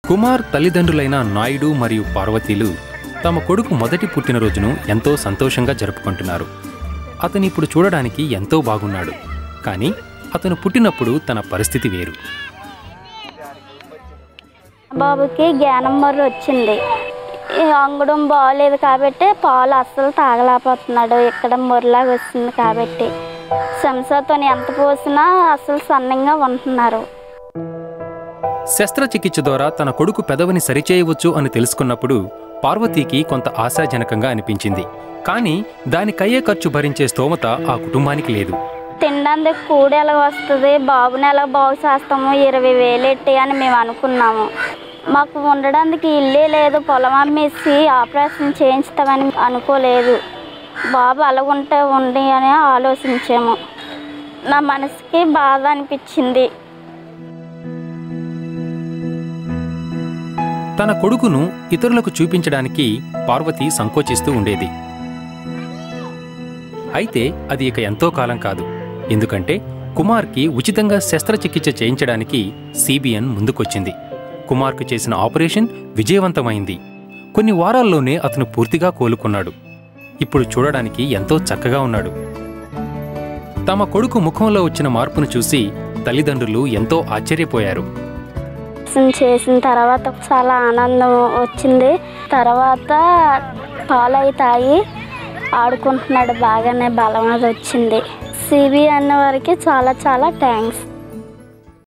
కుమార్ తల్లిదండ్రులైన నాయుడు మరియు పార్వతీలు తమ కొడుకు మొదటి పుట్టినరోజును ఎంతో సంతోషంగా జరుపుకుంటున్నారు. అతను ఇప్పుడు చూడడానికి ఎంతో బాగున్నాడు. కానీ అతను పుట్టినప్పుడు తన పరిస్థితి వేరు. బాబుకి జ్ఞానం మర్రి వచ్చింది. అంగడం బాగలేదు కాబట్టి పాలు అస్సలు తాగలేకపోతున్నాడు. ఇక్కడ మొర్రలాగా వస్తుంది కాబట్టి సంసాతో ఎంత పోసినా అసలు సన్నంగా ఉంటున్నారు. శస్త్రచికిత్స ద్వారా తన కొడుకు పెదవిని సరిచేయవచ్చు అని తెలుసుకున్నప్పుడు పార్వతీకి కొంత ఆశాజనకంగా అనిపించింది. కానీ దానికయ్యే ఖర్చు భరించే స్తోమత ఆ కుటుంబానికి లేదు. తినడానికి కూడ ఎలా వస్తుంది, బాబుని ఎలా బాగు చేస్తాము, 20,000 ఎట్టి అని మేము అనుకున్నాము. మాకు ఉండడానికి ఇల్లే లేదు. పొలం అమ్మేసి ఆపరేషన్ చేయించుతామని అనుకోలేదు. బాబు అలాగుంటే ఉండి అని ఆలోచించాము. నా మనసుకి బాధ అనిపించింది. తన కొడుకును ఇతరులకు చూపించడానికి పార్వతి సంకోచిస్తూ ఉండేది. అయితే అది ఇక ఎంతో కాలం కాదు. ఎందుకంటే కుమార్కి ఉచితంగా శస్త్రచికిత్స చేయించడానికి సిబిఎన్ ముందుకొచ్చింది. కుమార్కు చేసిన ఆపరేషన్ విజయవంతమైంది. కొన్ని వారాల్లోనే అతను పూర్తిగా కోలుకున్నాడు. ఇప్పుడు చూడడానికి ఎంతో చక్కగా ఉన్నాడు. తమ కొడుకు ముఖంలో వచ్చిన మార్పును చూసి తల్లిదండ్రులు ఎంతో ఆశ్చర్యపోయారు. చేసిన తర్వాత చాలా ఆనందం వచ్చింది. తర్వాత పాలై తాగి ఆడుకుంటున్నాడు. బాగానే బలం అది వచ్చింది. సిబిఎన్ వారికి చాలా చాలా థ్యాంక్స్.